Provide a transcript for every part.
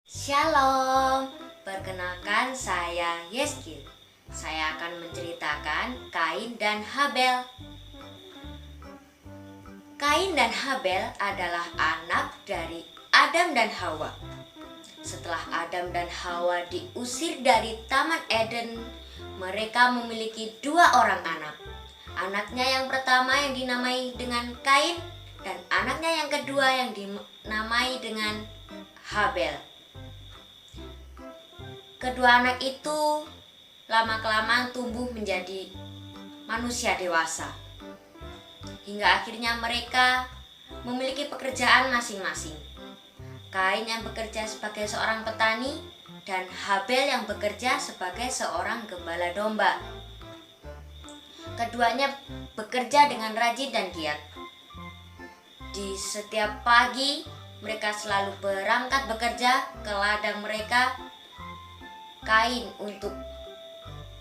Shalom, perkenalkan saya Yeskil. Saya akan menceritakan Kain dan Habel. Kain dan Habel adalah anak dari Adam dan Hawa. Setelah Adam dan Hawa diusir dari Taman Eden, mereka memiliki dua orang anak. Anaknya yang pertama yang dinamai dengan Kain dan anaknya yang kedua yang dinamai dengan Habel. Kedua anak itu lama-kelamaan tumbuh menjadi manusia dewasa. Hingga akhirnya mereka memiliki pekerjaan masing-masing. Kain yang bekerja sebagai seorang petani dan Habel yang bekerja sebagai seorang gembala domba. Keduanya bekerja dengan rajin dan giat. Di setiap pagi mereka selalu berangkat bekerja ke ladang mereka. Kain untuk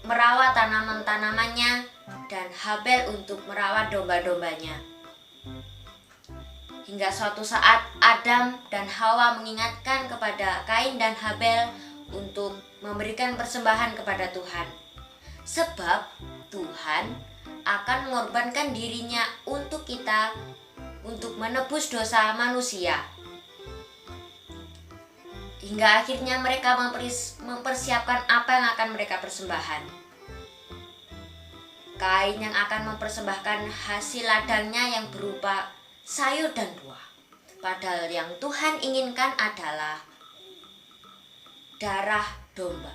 merawat tanaman-tanamannya dan Habel untuk merawat domba-dombanya. Hingga suatu saat Adam dan Hawa mengingatkan kepada Kain dan Habel untuk memberikan persembahan kepada Tuhan. Sebab Tuhan akan mengorbankan dirinya untuk kita, untuk menebus dosa manusia. Hingga akhirnya mereka mempersiapkan apa yang akan mereka persembahkan. Kain yang akan mempersembahkan hasil ladangnya yang berupa sayur dan buah. Padahal yang Tuhan inginkan adalah darah domba.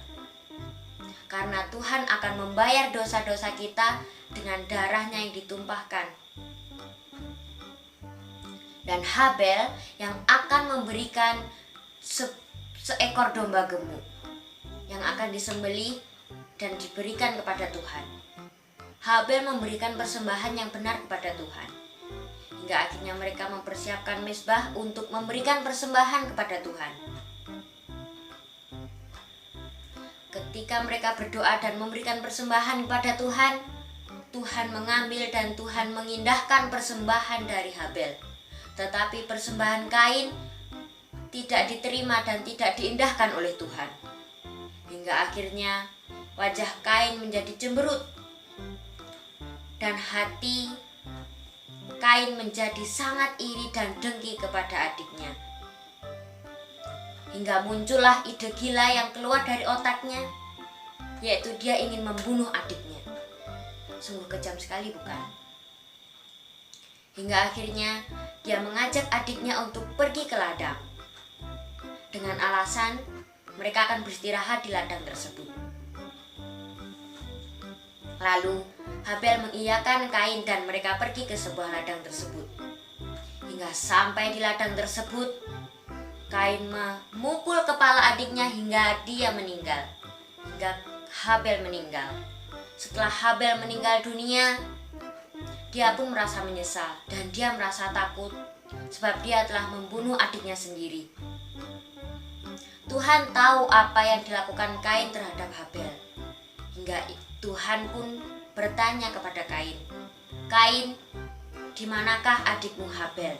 Karena Tuhan akan membayar dosa-dosa kita dengan darahnya yang ditumpahkan. Dan Habel yang akan memberikan seekor domba gemuk yang akan disembelih dan diberikan kepada Tuhan. Habel memberikan persembahan yang benar kepada Tuhan. Hingga akhirnya mereka mempersiapkan mezbah untuk memberikan persembahan kepada Tuhan. Ketika mereka berdoa dan memberikan persembahan kepada Tuhan, Tuhan mengambil dan Tuhan mengindahkan persembahan dari Habel. Tetapi persembahan Kain tidak diterima dan tidak diindahkan oleh Tuhan. Hingga akhirnya wajah Kain menjadi cemberut dan hati Kain menjadi sangat iri dan dengki kepada adiknya. Hingga muncullah ide gila yang keluar dari otaknya, yaitu dia ingin membunuh adiknya. Sungguh kejam sekali, bukan? Hingga akhirnya dia mengajak adiknya untuk pergi ke ladang dengan alasan mereka akan beristirahat di ladang tersebut. Lalu Habel mengiyakan Kain dan mereka pergi ke sebuah ladang tersebut. Hingga sampai di ladang tersebut, Kain memukul kepala adiknya hingga dia meninggal. Hingga Habel meninggal. Setelah Habel meninggal dunia, dia pun merasa menyesal dan dia merasa takut sebab dia telah membunuh adiknya sendiri. Tuhan tahu apa yang dilakukan Kain terhadap Habel. Hingga Tuhan pun bertanya kepada Kain, "Kain, di manakah adikmu Habel?"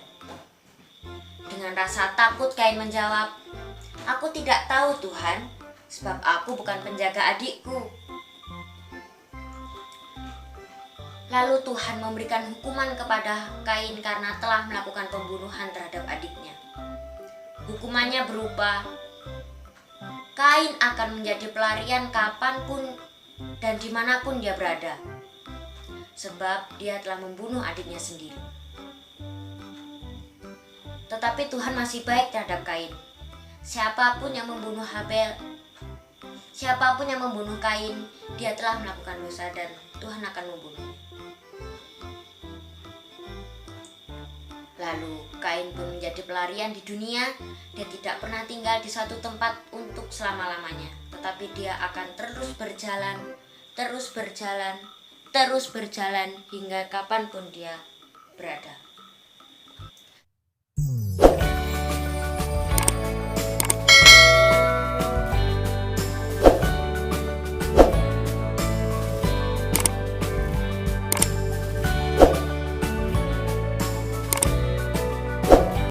Dengan rasa takut Kain menjawab, "Aku tidak tahu Tuhan, sebab aku bukan penjaga adikku." Lalu Tuhan memberikan hukuman kepada Kain karena telah melakukan pembunuhan terhadap adiknya. Hukumannya berupa Kain akan menjadi pelarian kapanpun dan dimanapun dia berada, sebab dia telah membunuh adiknya sendiri. Tetapi Tuhan masih baik terhadap Kain. Siapapun yang membunuh Habel, siapapun yang membunuh Kain, dia telah melakukan dosa dan Tuhan akan membunuhnya. Lalu Kain pun menjadi pelarian di dunia. Dia tidak pernah tinggal di satu tempat untuk selama-lamanya, tetapi dia akan terus berjalan hingga kapanpun dia berada.